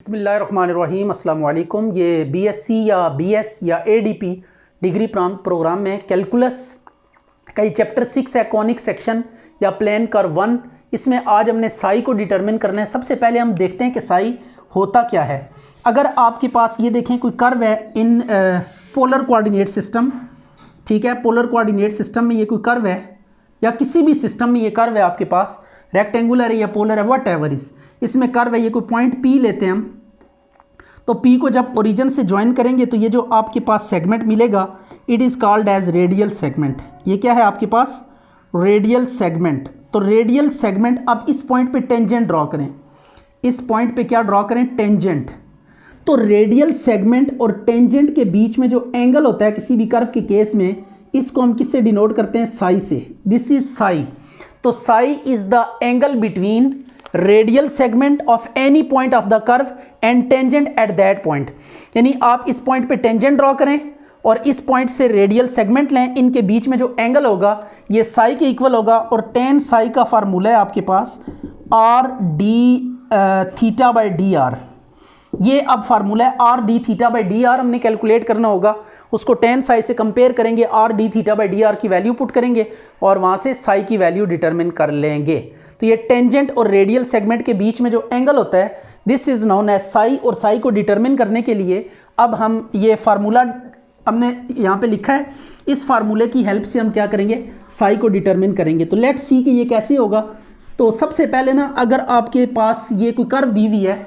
बिस्मिल्लाहिर्रहमानिर्रहीम अस्सलाम वालेकुम। ये बीएससी या बीएस या एडीपी डिग्री प्रोग्राम में कैलकुलस का ये चैप्टर 6 है, कॉनिक सेक्शन या प्लेन कर्व 1। इसमें आज हमने साई को डिटरमिन करना है। सबसे पहले हम देखते हैं कि साई होता क्या है। अगर आपके पास ये देखें कोई कर्व है इन पोलर कोऑर्डिनेट सिस्टम, ठीक है, पोलर कोऑर्डिनेट सिस्टम में ये कोई कर्व है या किसी भी सिस्टम में ये कर्व है आपके पास, रेक्टेंगुलर है या पोलर है, वट एवर इसमें कर्व है, ये कोई पॉइंट P लेते हैं हम, तो P को जब ओरिजिन से ज्वाइन करेंगे तो ये जो आपके पास सेगमेंट मिलेगा it is called as radial segment. ये क्या है आपके पास? Radial segment. तो रेडियल सेगमेंट, अब इस पॉइंट पे टेंजेंट ड्रॉ करें, इस पॉइंट पे क्या ड्रॉ करें? टेंजेंट। तो रेडियल सेगमेंट और टेंजेंट के बीच में जो एंगल होता है किसी भी कर्व के केस में, इसको हम किससे डिनोट करते हैं? साई से। This is psi. तो psi is the angle between radial segment of any point of the curve and tangent at that point. यानी आप इस पॉइंट पे टेंजेंट ड्रॉ करें और इस पॉइंट से रेडियल सेगमेंट लें, इनके बीच में जो एंगल होगा ये साई के इक्वल होगा। और टेन साई का फार्मूला है आपके पास r d theta by d r. ये अब फार्मूला है r d theta by d r, हमने कैलकुलेट करना होगा। उसको टेन साई से कंपेयर करेंगे, r d theta by d r की वैल्यू पुट करेंगे और वहाँ से साई की वैल्यू डिटरमिन कर लेंगे। तो ये टेंजेंट और रेडियल सेगमेंट के बीच में जो एंगल होता है this is known as psi. और साई को डिटरमिन करने के लिए अब हम ये फार्मूला हमने यहाँ पे लिखा है, इस फार्मूले की हेल्प से हम क्या करेंगे? साई को डिटरमिन करेंगे। तो लेट्स सी कि ये कैसे होगा। तो सबसे पहले ना, अगर आपके पास ये कोई कर्व दी हुई है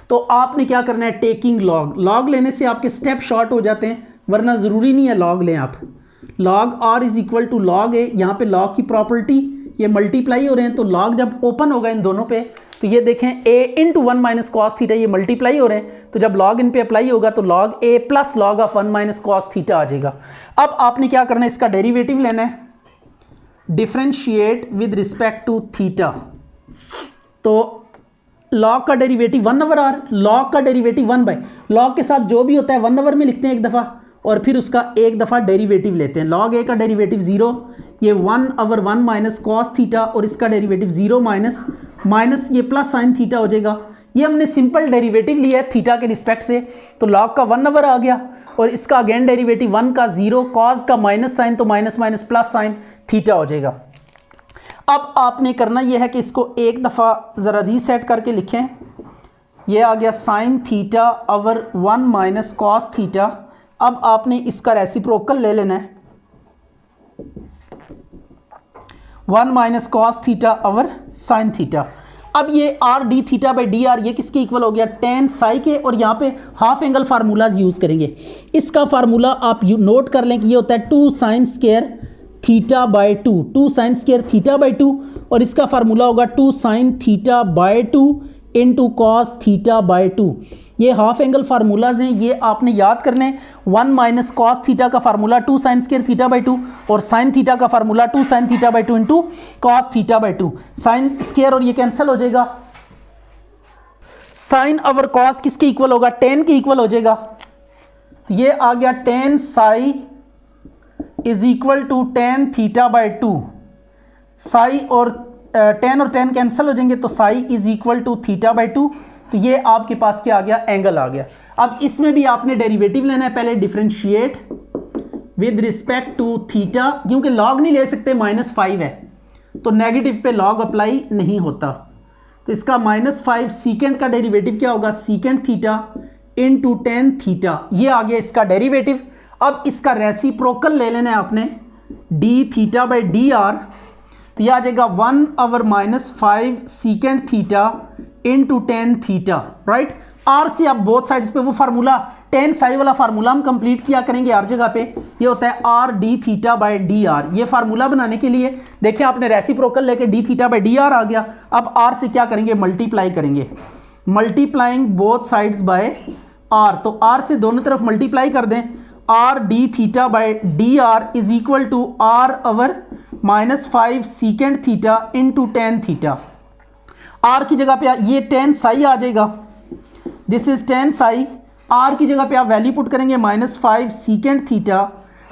तो आपने क्या करना है? Taking log. लॉग लेने से आपके स्टेप शॉर्ट हो जाते हैं, वरना ज़रूरी नहीं है लॉग लें आप। Log r is equal to log a. यहाँ पे लॉग की प्रॉपर्टी ये मल्टीप्लाई हो रहे हैं, तो लॉग जब ओपन होगा इन दोनों पे तो ये देखें a into 1 minus cos theta, ये मल्टीप्लाई हो रहे हैं, तो जब लॉग इन पे अप्लाई होगा तो log a plus log of 1 minus cos theta आ जाएगा। अब आपने क्या करना है? इसका डेरिवेटिव लेना है, differentiate with respect to theta. तो लॉग का डेरिवेटिव 1 ओवर आर, लॉग का डेरिवेटिव 1 बाई लॉग के साथ जो भी होता है 1 ओवर में लिखते हैं एक दफ़ा और फिर उसका एक दफ़ा डेरिवेटिव लेते हैं। लॉग ए का डेरिवेटिव 0, ये 1 ओवर 1 माइनस कॉस थीटा और इसका डेरिवेटिव 0 माइनस माइनस ये प्लस साइन थीटा हो जाएगा। ये हमने सिंपल डेरिवेटिव लिया है थीटा के रिस्पेक्ट से, तो लॉग का 1 ओवर आ गया और इसका अगेन डेरिवेटिव 1 का 0, कॉस का माइनस साइन तो minus minus plus sine theta हो जाएगा। अब आपने करना यह है कि इसको एक दफ़ा ज़रा रीसेट करके लिखें। यह आ गया sine theta over 1 minus cos theta. अब आपने इसका रेसिप्रोकल ले लेना है, 1 minus cos theta over sine theta. अब ये r d theta by d r ये किसके इक्वल हो गया? टेन साई के। और यहाँ पे हाफ एंगल फार्मूलाज यूज़ करेंगे। इसका फार्मूला आप नोट कर लें कि ये होता है 2 sine square theta by 2, 2 sine square theta by 2, और इसका फार्मूला होगा 2 sine theta by 2 into cos theta by 2। ये हाफ एंगल फार्मूलाज हैं, ये आपने याद करने। 1 माइनस कॉस थीटा का formula 2 sine square theta by 2 और साइन थीटा का formula 2 sine theta by 2 into cos theta by 2। Sine square और ये कैंसिल हो जाएगा। साइन ओवर कॉस किसके इक्वल होगा? टेन के इक्वल हो जाएगा। तो ये आ गया tan psi is equal to tan theta by 2। Psi और टेन कैंसिल हो जाएंगे तो psi is equal to theta by 2। तो ये आपके पास क्या आ गया? एंगल आ गया। अब इसमें भी आपने डेरिवेटिव लेना है, पहले differentiate with respect to theta, क्योंकि लॉग नहीं ले सकते, -5 है तो नेगेटिव पे लॉग अप्लाई नहीं होता। तो इसका -5 सीकेंड का डेरिवेटिव क्या होगा? Secant theta into tan theta. ये आ गया इसका डेरिवेटिव। अब इसका रेसिप्रोकल ले लेना है आपने, d theta by d r. तो यह आ जाएगा 1 over -5 सीकेंड theta into tan theta, right. R से आप बोथ साइड्स पे वो फार्मूला टेन साई वाला फार्मूला हम कंप्लीट किया करेंगे हर जगह पे। ये होता है r d theta by d r. ये फार्मूला बनाने के लिए देखिए आपने रेसिप्रोकल लेके d theta by d r आ गया। अब आर से क्या करेंगे? मल्टीप्लाई करेंगे, multiplying both sides by r. तो आर से दोनों तरफ मल्टीप्लाई कर दें। R d theta by d r is equal to r over -5 सीकेंड theta into tan theta. R की जगह पे ये टेन साई आ जाएगा, this is tan psi. R की जगह पे आप वैल्यू पुट करेंगे -5 सीकेंड theta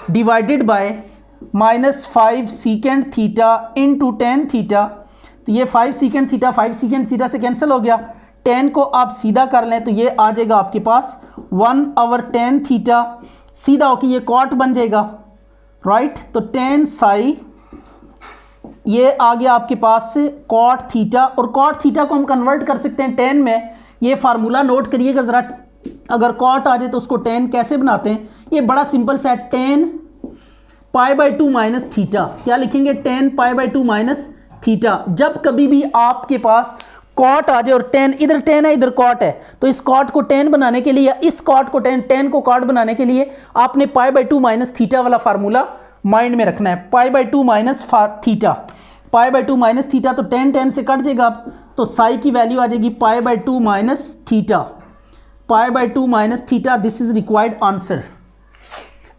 divided by -5 सीकेंड theta into tan theta. तो ये 5 सीकेंड थीटा से कैंसिल हो गया। टेन को आप सीधा कर लें तो ये आ जाएगा आपके पास 1/tan थीटा, सीधा होकर ये कॉट बन जाएगा, राइट। तो tan साई ये आ गया आपके पास कॉट थीटा, और कॉट थीटा को हम कन्वर्ट कर सकते हैं tan में। ये फार्मूला नोट करिएगा ज़रा, अगर कॉट आ जाए तो उसको tan कैसे बनाते हैं, ये बड़ा सिंपल सा है, tan π/2 माइनस थीटा। क्या लिखेंगे, tan π/2 माइनस थीटा। जब कभी भी आपके पास कॉट आ जाए और tan, इधर tan है इधर कॉट है, तो इस कॉट को tan बनाने के लिए या इस कॉट को tan को कॉट बनाने के लिए आपने π/2 माइनस थीटा वाला फार्मूला माइंड में रखना है। π/2 माइनस थीटा, π/2 माइनस थीटा, तो tan से कट जाएगा आप, तो साई की वैल्यू आ जाएगी π/2 minus theta, π/2 minus theta. This is required answer.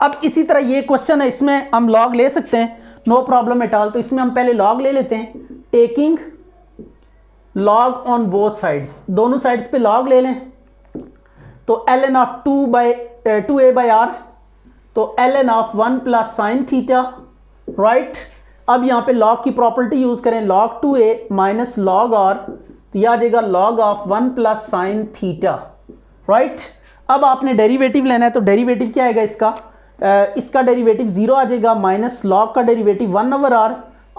अब इसी तरह ये क्वेश्चन है, इसमें हम लॉग ले सकते हैं, नो प्रॉब्लम एट ऑल। तो इसमें हम पहले लॉग ले लेते हैं, taking log on both sides, दोनों साइड्स पे लॉग ले लें। तो ln ऑफ 2a/r, तो ln of 1 plus sine theta, right. अब यहाँ पे लॉग की प्रॉपर्टी यूज करें, log 2a minus log r, तो यह आ जाएगा log of 1 plus sine theta, right. अब आपने डेरिवेटिव लेना है, तो डेरिवेटिव क्या आएगा इसका, इसका डेरिवेटिव 0 आ जाएगा, माइनस log का डेरिवेटिव 1/r,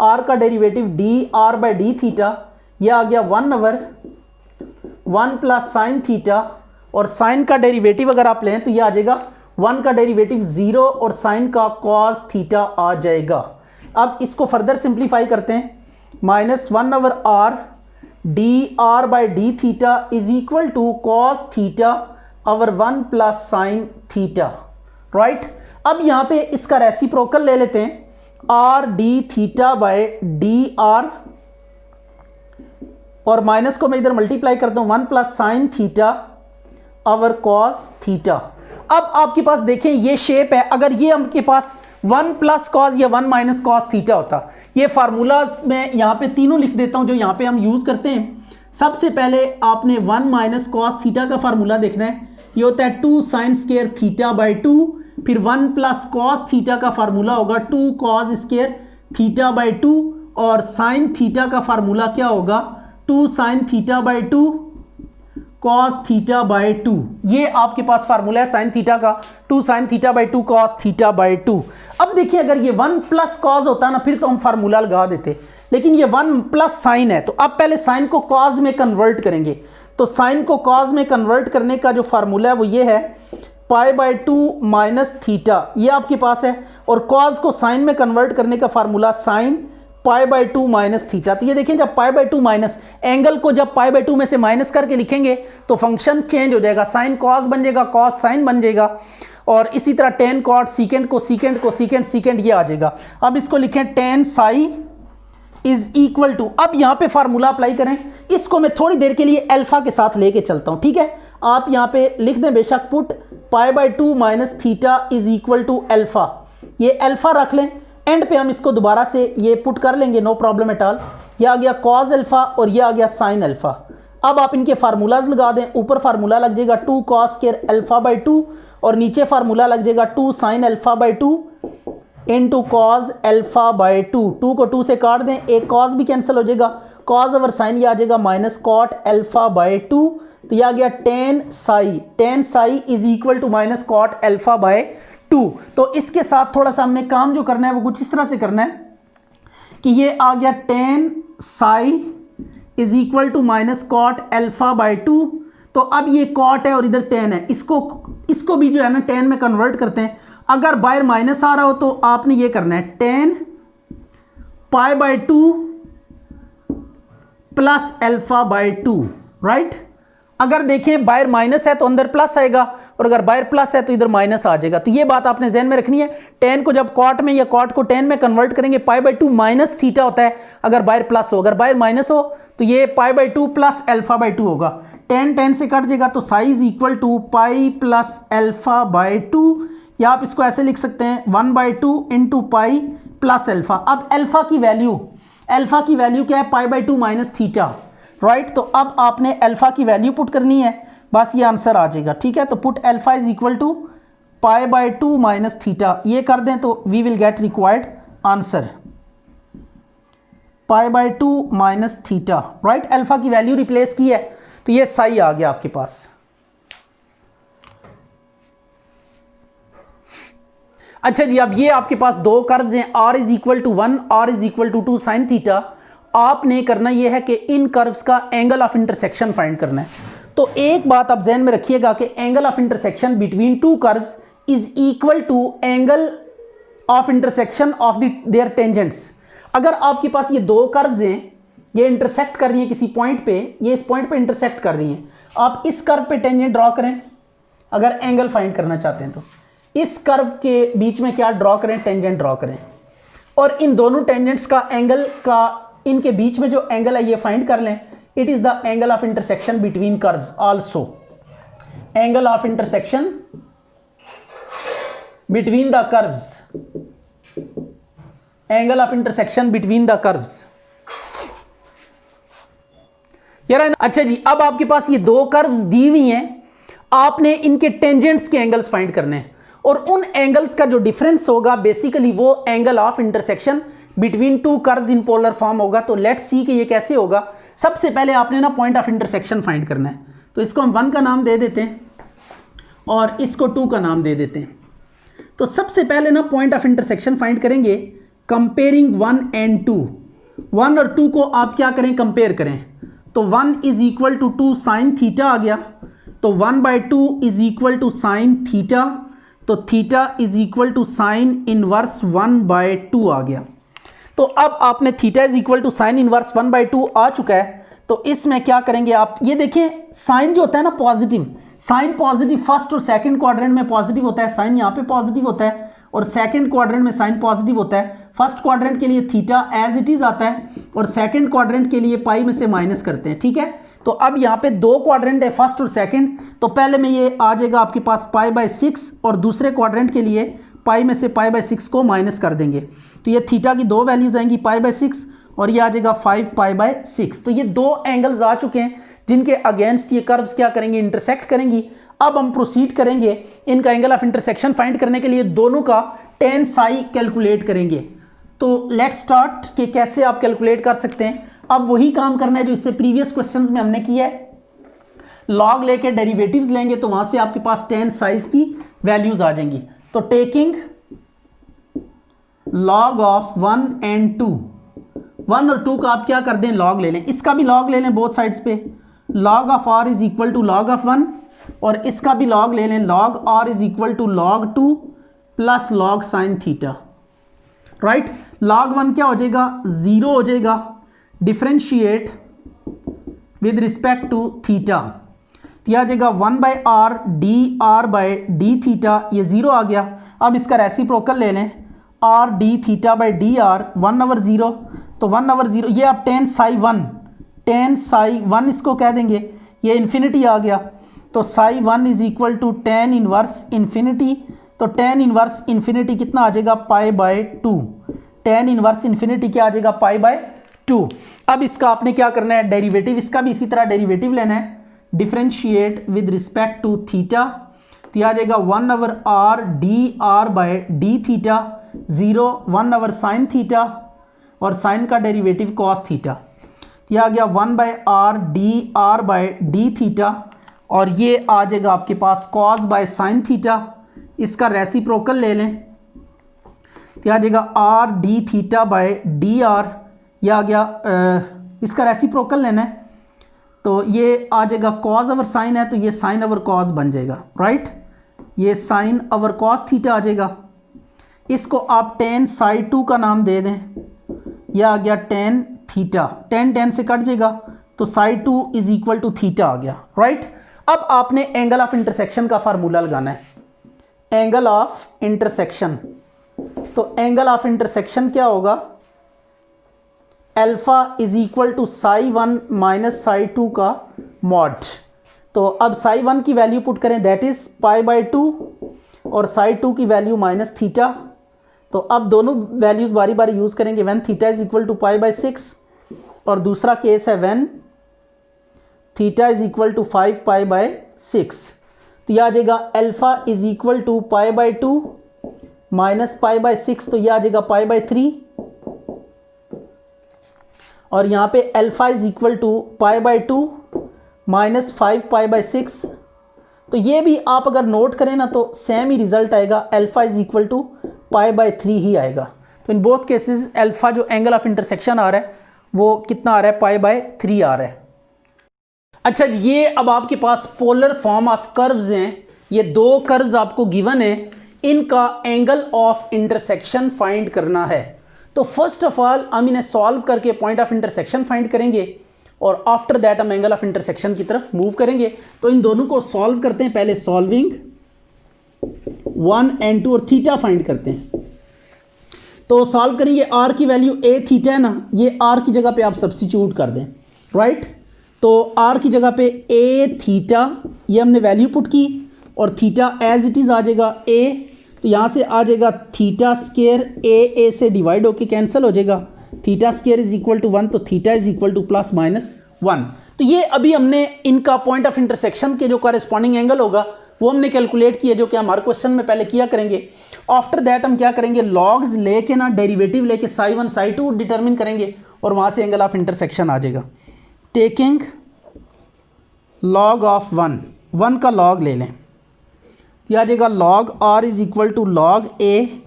r का डेरिवेटिव dr/d थीटा, यह आ गया 1/1 प्लस साइन थीटा, और साइन का डेरिवेटिव अगर आप लें तो यह आ जाएगा 1 का डेरिवेटिव 0 और साइन का cos थीटा आ जाएगा। अब इसको फर्दर सिंप्लीफाई करते हैं, -1/r dr/d theta is equal to cos theta over 1 plus sine theta, right. अब यहाँ पे इसका रेसिप्रोकल ले लेते हैं, r d theta bye dr, और माइनस को मैं इधर मल्टीप्लाई करता हूँ 1 plus sine theta over cos theta. अब आपके पास देखें ये शेप है, अगर ये आपके पास 1 प्लस कॉस या 1 माइनस कॉस थीटा होता, ये फार्मूलाज में यहाँ पे तीनों लिख देता हूँ जो यहाँ पे हम यूज़ करते हैं। सबसे पहले आपने 1 माइनस कॉस थीटा का फार्मूला देखना है, ये होता है 2 साइन स्क्वायर थीटा बाई 2, फिर 1 प्लस कॉस थीटा का फार्मूला होगा 2 कॉस स्क्वायर थीटा बाई 2, और साइन थीटा का फार्मूला क्या होगा 2 sine theta by 2 cos theta by 2। ये आपके पास फार्मूला है साइन थीटा का, 2 sine theta by 2 cos theta by 2। अब देखिए अगर ये 1 प्लस कॉस होता ना फिर तो हम फार्मूला लगा देते, लेकिन ये 1 प्लस साइन है, तो अब पहले साइन को कॉस में कन्वर्ट करेंगे। तो साइन को कॉस में कन्वर्ट करने का जो फार्मूला है वो ये है π/2 माइनस थीटा, ये आपके पास है, और कॉस को साइन में कन्वर्ट करने का फार्मूला साइन π/2 माइनस थीटा। तो ये देखें जब π/2 माइनस, एंगल को जब π/2 में से माइनस करके लिखेंगे तो फंक्शन चेंज हो जाएगा, साइन कॉस बन जाएगा, कॉस साइन बन जाएगा, और इसी तरह tan कॉट, सीकेंड को सीकेंड को सीकेंड सीकेंड ये आ जाएगा। अब इसको लिखें tan psi is equal to, अब यहाँ पे फार्मूला अप्लाई करें, इसको मैं थोड़ी देर के लिए अल्फा के साथ लेके चलता हूँ, ठीक है। आप यहाँ पे लिख दें बेशक, put π/2 minus theta is equal to alpha, ये अल्फा रख लें, एंड पे हम इसको दोबारा से ये पुट कर लेंगे, नो प्रॉब्लम एट ऑल। ये आ गया कॉस अल्फा और ये आ गया साइन अल्फा। अब आप इनके फार्मूलाज लगा दें, ऊपर फार्मूला लग जाएगा 2 कॉस स्क्वायर अल्फा बाई 2, और नीचे फार्मूला लग जाएगा 2 sine alpha by 2 into cos alpha by 2। 2 को 2 से काट दें, एक कॉस भी कैंसिल हो जाएगा, कॉस ओवर साइन ये आ जाएगा माइनस कॉट अल्फा बाई 2, तो ये आ गया tan psi is equal to minus cot alpha by 2। तो इसके साथ थोड़ा सा हमने काम जो करना है वो कुछ इस तरह से करना है कि ये आ गया tan psi is equal to minus cot alpha by 2। तो अब ये कॉट है और इधर tan है, इसको भी जो है ना tan में कन्वर्ट करते हैं। अगर बाहर माइनस आ रहा हो तो आपने ये करना है tan π/2 plus alpha by 2, right. अगर देखें बाहर माइनस है तो अंदर प्लस आएगा, और अगर बाहर प्लस है तो इधर माइनस आ जाएगा। तो ये बात आपने ज़हन में रखनी है, tan को जब कॉट में या कॉट को tan में कन्वर्ट करेंगे π/2 माइनस थीटा होता है अगर बाहर प्लस हो, अगर बाहर माइनस हो तो ये π/2 प्लस अल्फा बाई 2 होगा। tan से कट जाएगा तो psi is equal to pi plus alpha by 2, या आप इसको ऐसे लिख सकते हैं 1/2 इंटू पाई प्लस अल्फा। अब अल्फा की वैल्यू क्या है, π/2 माइनस थीटा, राइट। तो अब आपने अल्फा की वैल्यू पुट करनी है, बस ये आंसर आ जाएगा, ठीक है। तो put alpha is equal to π/2 minus theta, ये कर दें तो we will get required answer π/2 minus theta, right. Alpha की वैल्यू रिप्लेस की है तो ये साई आ गया आपके पास। अच्छा जी, अब ये आपके पास दो कर्व्स हैं, r is equal to 1, r is equal to 2 sine theta. आपने करना ये है कि इन कर्व्स का एंगल ऑफ इंटरसेक्शन फाइंड करना है। तो एक बात आप जहन में रखिएगा कि angle of intersection between two curves is equal to angle of intersection of their tangents. अगर आपके पास ये दो कर्व्स हैं, ये इंटरसेक्ट कर रही हैं किसी पॉइंट पे, ये इस पॉइंट पे इंटरसेक्ट कर रही हैं, आप इस कर्व पे टेंजेंट ड्रॉ करें अगर एंगल फाइंड करना चाहते हैं। तो इस कर्व के बीच में क्या ड्रॉ करें, टेंजेंट ड्रॉ करें, और इन दोनों टेंजेंट्स का एंगल का, इनके बीच में जो एंगल है ये फाइंड कर लें। It is the angle of intersection between curves also, angle of intersection between the curves, angle of intersection between the curves. यार अच्छा जी, अब आपके पास ये दो कर्व्स दी हुई हैं, आपने इनके टेंजेंट्स के एंगल्स फाइंड करने हैं, और उन एंगल्स का जो डिफरेंस होगा बेसिकली वो angle of intersection between two curves in polar form होगा। तो लेट्स सी कि ये कैसे होगा। सबसे पहले आपने ना पॉइंट ऑफ इंटरसेक्शन फाइंड करना है। तो इसको हम 1 का नाम दे देते हैं और इसको 2 का नाम दे देते हैं। तो सबसे पहले ना पॉइंट ऑफ इंटरसेक्शन फाइंड करेंगे कंपेयरिंग 1 एंड 2। 1 और 2 को आप क्या करें, कंपेयर करें। तो 1 is equal to 2 sine theta आ गया, तो 1/2 is equal to sine theta, तो theta is equal to sine inverse 1/2 आ गया। तो अब आपने theta is equal to sine inverse 1/2 आ चुका है। तो इसमें क्या करेंगे आप, ये देखें साइन जो होता है ना पॉजिटिव, साइन पॉजिटिव फर्स्ट और सेकंड क्वाड्रेंट में पॉजिटिव होता है, साइन यहाँ पे पॉजिटिव होता है, और सेकंड क्वाड्रेंट में साइन पॉजिटिव होता है। फर्स्ट क्वाड्रेंट के लिए थीटा एज इट इज आता है, और सेकंड क्वाड्रेंट के लिए पाई में से माइनस करते हैं, ठीक है। तो अब यहाँ पे दो क्वाड्रेंट है, फर्स्ट और सेकंड, तो पहले में ये आ जाएगा आपके पास पाई/6, और दूसरे क्वाड्रेंट के लिए पाई में से पाई/6 को माइनस कर देंगे। तो ये थीटा की दो वैल्यूज आएंगी, पाई/6 और ये आ जाएगा 5 पाई/6। तो ये दो एंगल्स आ चुके हैं जिनके अगेंस्ट ये कर्व्स क्या करेंगे, इंटरसेक्ट करेंगी। अब हम प्रोसीड करेंगे इनका एंगल ऑफ इंटरसेक्शन फाइंड करने के लिए, दोनों का tan साई कैलकुलेट करेंगे। तो लेट्स स्टार्ट कि कैसे आप कैलकुलेट कर सकते हैं। अब वही काम करना है जो इससे प्रीवियस क्वेश्चंस में हमने किया है, लॉग लेके डेरिवेटिव्स लेंगे, तो वहां से आपके पास tan साइज की वैल्यूज आ जाएंगी। तो टेकिंग लॉग ऑफ 1 एंड 2, 1 और 2 का आप क्या कर दें, लॉग ले लें, इसका भी लॉग ले लें बोथ साइड्स पे, log of r is equal to log of 1, और इसका भी लॉग ले लें, log r is equal to log 2 plus log sine theta, right. लॉग 1 क्या हो जाएगा, 0 हो जाएगा, differentiate with respect to theta, तो आ जाएगा 1/r dr/d थीटा, ये 0 आ गया। अब इसका रेसिप्रोकल ले लें, r d थीटा/dr 1/0, तो 1/0 ये अब tan साई 1 इसको कह देंगे, ये इन्फिनिटी आ गया। तो psi 1 is equal to tan inverse infinity, तो tan इनवर्स इन्फिनिटी कितना आ जाएगा, पाई/2, tan इनवर्स इन्फिनिटी क्या आ जाएगा, पाई/2। अब इसका आपने क्या करना है, डेरिवेटिव, इसका भी इसी तरह डेरिवेटिव लेना है, differentiate with respect to theta, तो आ जाएगा 1/r dr/d theta, 0 1/ sine theta, और साइन का डेरिवेटिव कॉस थीटा, तो आ गया 1/r dr/d थीटा, और ये आ जाएगा आपके पास कॉस बाय साइन थीटा। इसका रेसिप्रोकल ले लें, तो आ जाएगा r d थीटा/dr, यह आ गया इसका रेसिप्रोकल लेना है, तो ये आ जाएगा कॉस ओवर साइन है, तो ये साइन ओवर कॉस बन जाएगा, राइट। ये साइन ओवर कॉस थीटा आ जाएगा। इसको आप tan साई 2 का नाम दे दें, यह आ गया tan थीटा, tan से कट जाएगा, तो psi 2 is equal to theta आ गया, राइट। अब आपने एंगल ऑफ इंटरसेक्शन का फार्मूला लगाना है, एंगल ऑफ इंटरसेक्शन। तो एंगल ऑफ इंटरसेक्शन क्या होगा, alpha is equal to psi 1 minus psi 2 का मॉड। तो अब साई 1 की वैल्यू पुट करें, दैट इज पाई/2, और साई 2 की वैल्यू माइनस थीटा। तो अब दोनों वैल्यूज बारी बारी यूज करेंगे, when theta is equal to पाई/6, और दूसरा केस है when theta is equal to 5 पाई/6। तो यह आ जाएगा अल्फा इज इक्वल टू पाई/2 माइनस पाई/6, तो यह आ जाएगा पाई/3, और यहाँ पे अल्फा इज इक्वल टू पाई/2 -5π/6। तो ये भी आप अगर नोट करें ना तो सेम ही रिजल्ट आएगा, अल्फा इज इक्वल टू π/3 ही आएगा। तो इन बोथ केसेस अल्फा जो एंगल ऑफ इंटरसेक्शन आ रहा है वो कितना आ रहा है, π/3 आ रहा है। अच्छा जी, ये अब आपके पास पोलर फॉर्म ऑफ कर्व्स हैं। ये दो कर्व्स आपको गिवन है, इनका एंगल ऑफ इंटरसेक्शन फाइंड करना है। तो फर्स्ट ऑफ ऑल हम इन्हें सॉल्व करके पॉइंट ऑफ इंटरसेक्शन फाइंड करेंगे और आफ्टर दैट हम एंगल ऑफ इंटरसेक्शन की तरफ मूव करेंगे। तो इन दोनों को सॉल्व करते हैं। पहले सॉल्विंग 1 and 2 और थीटा फाइंड करते हैं। तो सॉल्व करेंगे, आर की वैल्यू ए थीटा है ना, ये आर की जगह पे आप सब्स्टिट्यूट कर दें, राइट। तो आर की जगह पे ए थीटा ये हमने वैल्यू पुट की और थीटा एज इट इज़ आ जाएगा ए। तो यहाँ से आ जाएगा थीटा स्केयर, ए से डिवाइड होके कैंसिल हो जाएगा, theta square is equal to 1, तो थीटा इज इक्वल टू +-1। तो ये अभी हमने इनका पॉइंट ऑफ इंटरसेक्शन के जो कॉरेस्पॉन्डिंग एंगल होगा वो हमने कैलकुलेट किया, जो कि हम हर क्वेश्चन में पहले किया करेंगे। आफ्टर दैट हम क्या करेंगे, लॉग्स लेके ना, डेरिवेटिव लेके साई 1 साई 2 डिटरमिन करेंगे और वहाँ से एंगल ऑफ इंटरसेक्शन आ जाएगा। टेकिंग लॉग ऑफ 1 का लॉग ले लें, क्या आ जाएगा, log r is equal to log a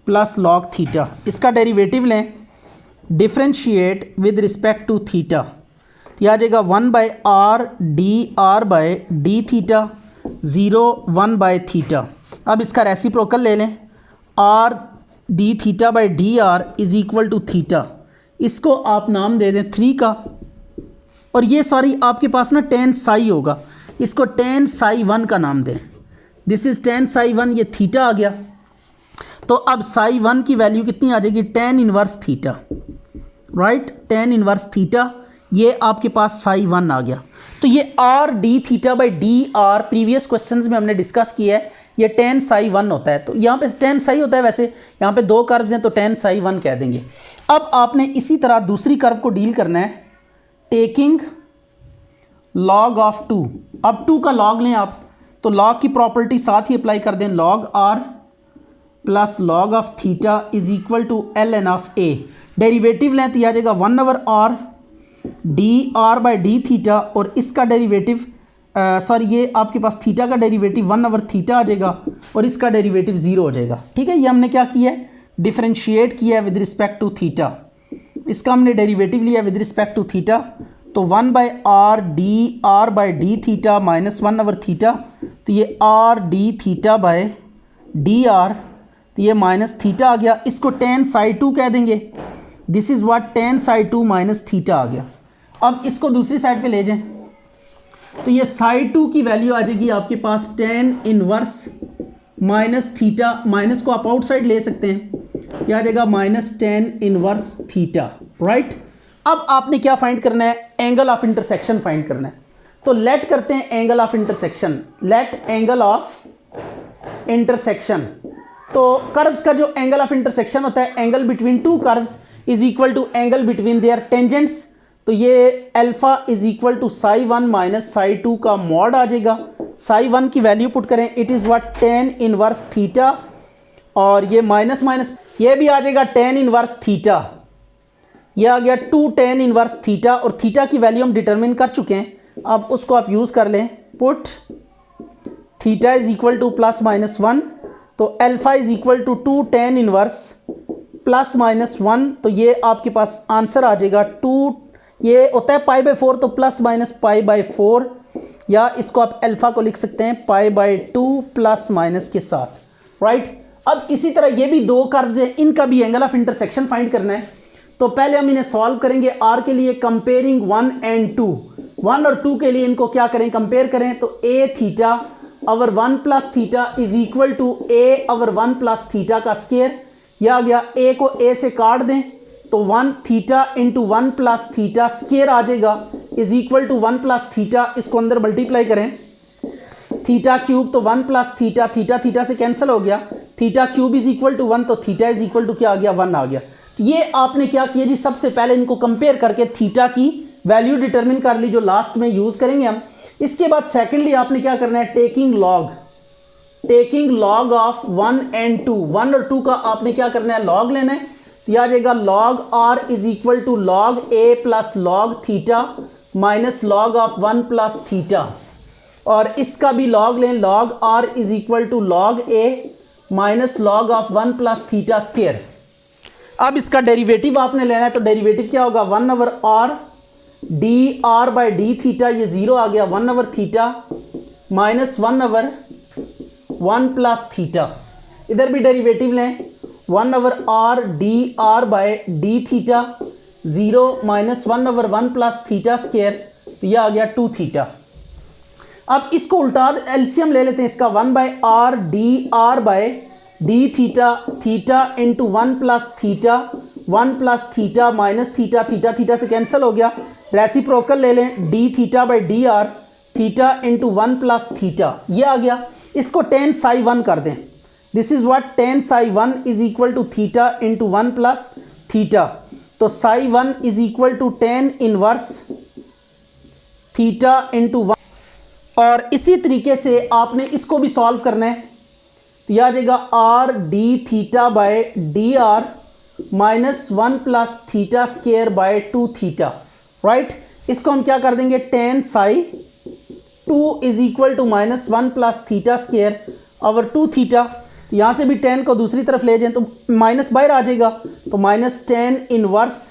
plus log theta. इसका डेरिवेटिव लें, differentiate with respect to theta, क्या आ जाएगा 1/r/d थीटा 0 1/थीटा। अब इसका रेसिप्रोकल ले लें, r d theta by d r is equal to theta. इसको आप नाम दे दें 3 का, और ये सॉरी आपके पास ना tan साई होगा, इसको tan साई 1 का नाम दें। दिस इज tan साई 1, ये थीटा आ गया। तो अब साई 1 की वैल्यू कितनी आ जाएगी, tan inverse theta, right, tan inverse theta, ये आपके पास साई 1 आ गया। तो ये r d theta by d our previous questions में हमने डिस्कस किया है, ये tan साई 1 होता है। तो यहाँ पे tan साई होता है, वैसे यहाँ पे दो कर्व्स हैं तो tan साई 1 कह देंगे। अब आपने इसी तरह दूसरी कर्व को डील करना है, टेकिंग लॉग ऑफ 2। अब 2 का लॉग लें आप, तो लॉग की प्रॉपर्टी साथ ही अप्लाई कर दें, log r plus log of theta is equal to ln of a. Derivative लें तो आ जाएगा 1/r d r by d theta, और इसका डेरिवेटिव सॉरी ये आपके पास थीटा का डेरिवेटिव 1/थीटा आ जाएगा और इसका डेरिवेटिव 0 हो जाएगा। ठीक है, ये हमने क्या किया है, डिफ्रेंशिएट किया है विद रिस्पेक्ट टू थीटा। इसका हमने डेरिवेटिव लिया विद रिस्पेक्ट टू थीटा, तो 1/r d r by d theta minus 1/थीटा, तो ये r d theta by d r, तो ये माइनस थीटा आ गया। इसको tan साई 2 कह देंगे, this is what tan psi 2 minus theta आ गया। अब इसको दूसरी साइड पे ले जाएं, तो ये साई 2 की वैल्यू आ जाएगी आपके पास tan inverse minus theta, minus को आप आउटसाइड ले सकते हैं, क्या आ जाएगा minus tan inverse theta, right. अब आपने क्या फाइंड करना है, एंगल ऑफ इंटरसेक्शन फाइंड करना है। तो लेट करते हैं angle of intersection, let angle of intersection. तो कर्व्स का जो एंगल ऑफ इंटरसेक्शन होता है, angle between two curves is equal to angle between their tangents. तो ये alpha is equal to psi 1 minus psi 2 का मॉड आ जाएगा। साई 1 की वैल्यू पुट करें, it is what tan inverse theta, और ये माइनस माइनस ये भी आ जाएगा tan इनवर्स थीटा, ये आ गया 2 tan इनवर्स थीटा, और थीटा की वैल्यू हम डिटरमिन कर चुके हैं, अब उसको आप यूज़ कर लें, put theta is equal to +-1, तो alpha is equal to 2 tan inverse +-1, तो ये आपके पास आंसर आ जाएगा 2, ये होता है π/4, तो +-π/4, या इसको आप अल्फा को लिख सकते हैं π/2 + के साथ, राइट। अब इसी तरह ये भी दो कर्व्स हैं, इनका भी एंगल ऑफ इंटरसेक्शन फाइंड करना है। तो पहले हम इन्हें सॉल्व करेंगे आर के लिए, कंपेयरिंग 1 and 2, 1 और 2 के लिए इनको क्या करें, कंपेयर करें। तो a theta over 1 + theta is equal to a over 1 + theta का स्क्वायर, यह आ गया, ए को ए से काट दें तो 1 थीटा इंटू 1 + थीटा स्क्वायर आ जाएगा, इज इक्वल टू 1 + थीटा, इसको अंदर मल्टीप्लाई करें, थीटा क्यूब, तो 1 + थीटा, थीटा थीटा से कैंसिल हो गया, theta cube is equal to 1, तो थीटा इज इक्वल टू क्या आ गया, 1 आ गया। तो ये आपने क्या किया जी, सबसे पहले इनको कंपेयर करके थीटा की वैल्यू डिटरमिन कर ली, जो लास्ट में यूज करेंगे हम। इसके बाद सेकेंडली आपने क्या करना है, टेकिंग लॉग ऑफ 1 and 2, 1 और 2 का आपने क्या करना है, लॉग लेना है। तो यह आ जाएगा log r is equal to log a plus log theta minus log of 1 plus theta, और इसका भी लॉग लें, log r is equal to log a minus log of 1 plus theta square. अब इसका डेरिवेटिव आपने लेना है, तो डेरिवेटिव क्या होगा, 1/r d r by d theta, ये 0 आ गया, 1/थीटा माइनस 1/1 प्लस थीटा। इधर भी डेरिवेटिव लें, 1/r d r by d theta 0 minus 1/1 plus theta square, तो यह आ गया 2 थीटा। अब इसको उल्टा एलसीएम ले लेते हैं इसका, 1/r d r by d theta, theta into 1 plus theta, 1 plus theta minus theta, theta theta से कैंसिल हो गया, रेसिप्रोकल ले लें, d theta by d r, theta into 1 plus theta, ये आ गया। इसको tan psi 1 कर दें, this is what tan psi 1 is equal to theta into 1 plus theta, तो psi 1 is equal to tan inverse theta into 1। और इसी तरीके से आपने इसको भी सॉल्व करना है, तो यह आ जाएगा r d theta by d r minus 1 plus theta square by 2 theta, right. इसको हम क्या कर देंगे, tan psi 2 is equal to minus 1 plus theta square over 2 theta. यहाँ से भी tan को दूसरी तरफ ले जाएं तो माइनस बाहर आ जाएगा, तो minus tan inverse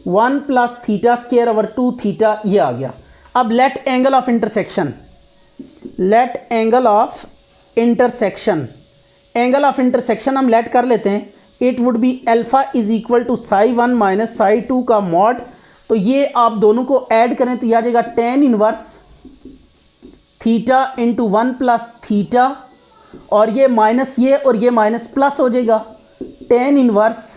1 plus theta square over 2 theta, ये आ गया। अब let angle of intersection, let angle of intersection, angle of intersection हम लेट कर लेते हैं, it would be alpha is equal to psi 1 minus psi 2 का मॉड, तो ये आप दोनों को ऐड करें तो यह आ जाएगा tan inverse theta into 1 plus theta, और ये माइनस ये और ये माइनस प्लस हो जाएगा, tan inverse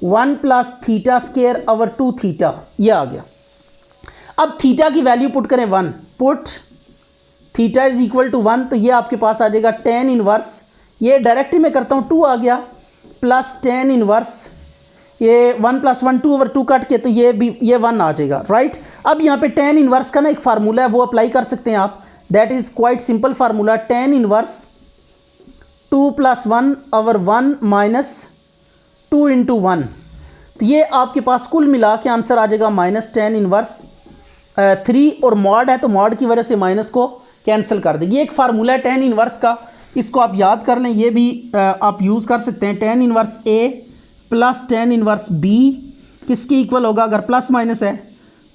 1 plus theta square over 2 theta, ये आ गया। अब थीटा की वैल्यू पुट करें 1, put theta is equal to 1, तो ये आपके पास आ जाएगा tan इनवर्स, ये डायरेक्ट में करता हूँ 2 आ गया, प्लस tan इनवर्स ये 1 प्लस 1 2 ओवर 2 कट के, तो ये भी ये 1 आ जाएगा, राइट। अब यहाँ पे tan इनवर्स का ना एक फार्मूला है, वो अप्लाई कर सकते हैं आप, that is quite simple formula, tan inverse 2 plus 1 over 1 minus 2 into 1, तो ये आपके पास कुल मिला के आंसर आ जाएगा माइनस tan इनवर्स 3, और मॉड है तो मॉड की वजह से माइनस को कैंसिल कर देंगे। ये एक फार्मूला है tan इनवर्स का, इसको आप याद कर लें, ये भी आप यूज़ कर सकते हैं। tan inverse A plus tan inverse B किसके इक्वल होगा, अगर प्लस माइनस है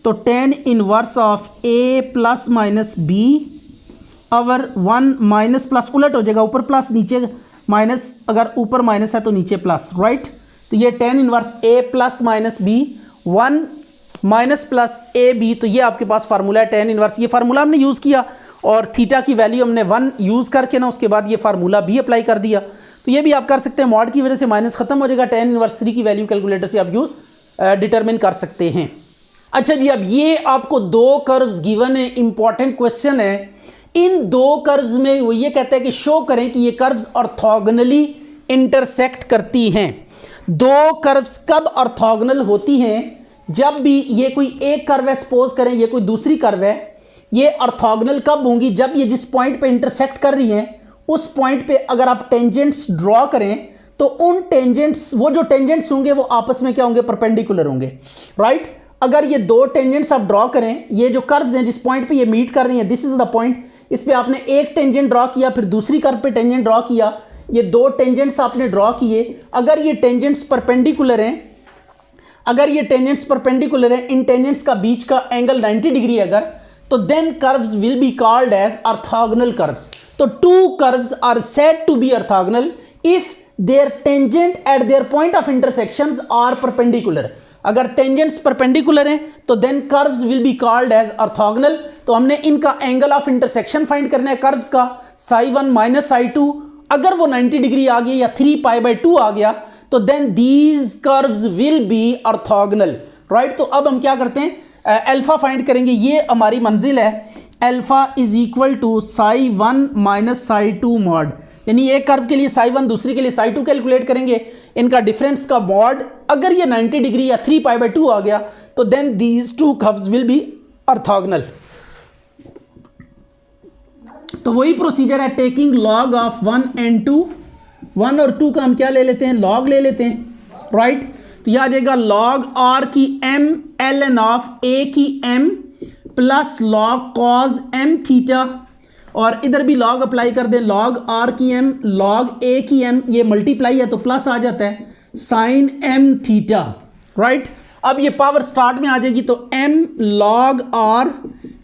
तो tan inverse of A plus minus B over 1 minus plus उलट हो जाएगा, ऊपर प्लस नीचे माइनस, अगर ऊपर माइनस है तो नीचे प्लस, राइट। तो ये tan inverse A plus minus B 1 minus plus A B, तो ये आपके पास फार्मूला है tan इनवर्स। ये फार्मूला हमने यूज़ किया और थीटा की वैल्यू हमने 1 यूज़ करके ना उसके बाद ये फार्मूला भी अप्लाई कर दिया, तो ये भी आप कर सकते हैं। मॉड की वजह से माइनस खत्म हो जाएगा, tan इनवर्स 3 की वैल्यू कैलकुलेटर से आप यूज़ डिटरमिन कर सकते हैं। अच्छा जी, अब ये आपको 2 कर्व्स गिवन है, इंपॉर्टेंट क्वेश्चन है। इन 2 कर्व्स में वो ये कहता है कि शो करें कि ये कर्व्स ऑर्थोगोनली इंटरसेक्ट करती हैं। 2 कर्व्स कब ऑर्थोगोनल होती हैं, जब भी ये कोई एक कर्व है, सपोज करें ये कोई दूसरी कर्व है, ये ऑर्थोगोनल कब होंगी, जब ये जिस पॉइंट पे इंटरसेक्ट कर रही हैं उस पॉइंट पे अगर आप टेंजेंट्स ड्रॉ करें तो उन टेंजेंट्स, वो जो टेंजेंट्स होंगे वो आपस में क्या होंगे, परपेंडिकुलर होंगे, राइट। अगर ये 2 टेंजेंट्स आप ड्रॉ करें, ये जो कर्व्स हैं जिस पॉइंट पे ये मीट कर रही हैं, दिस इज द पॉइंट, इस पे आपने एक टेंजेंट ड्रॉ किया, फिर दूसरी कर्व पे टेंजेंट ड्रॉ किया, ये 2 टेंजेंट्स आपने ड्रॉ किए, अगर ये टेंजेंट्स परपेंडिकुलर हैं, अगर ये टेंजेंट्स परपेंडिकुलर है, इन टेंजेंट्स का बीच का एंगल 90 डिग्री अगर, तो then curves will be called as orthogonal curves. तो 2 curves are said to be orthogonal if their tangent at their point of intersections are perpendicular. अगर टेंजेंट्स परपेंडिकुलर हैं तो then curves will be called as orthogonal. तो हमने इनका angle of intersection find करना है curves का, psi 1 माइनस psi 2, अगर वो 90 डिग्री आ गया या 3 π/2 आ गया तो then these curves will be orthogonal, right. तो अब हम क्या करते हैं, अल्फा फाइंड करेंगे, ये हमारी मंजिल है, alpha is equal to psi 1 minus psi 2 mod, यानी एक कर्व के लिए psi 1 दूसरे के लिए psi 2 कैलकुलेट करेंगे, इनका डिफरेंस का मॉड, अगर ये 90 डिग्री या 3 π/2 आ गया तो then these 2 curves will be orthogonal. तो वही प्रोसीजर है, टेकिंग लॉग ऑफ 1 and 2, 1 और 2 का हम क्या ले लेते हैं, लॉग ले लेते हैं, राइट। तो यह आ जाएगा log r की m ln ऑफ a की m plus log cos m theta, और इधर भी log अप्लाई कर दें, log r की m log a की m, ये मल्टीप्लाई है तो प्लस आ जाता है, sin m थीटा, राइट। अब ये पावर स्टार्ट में आ जाएगी तो m log r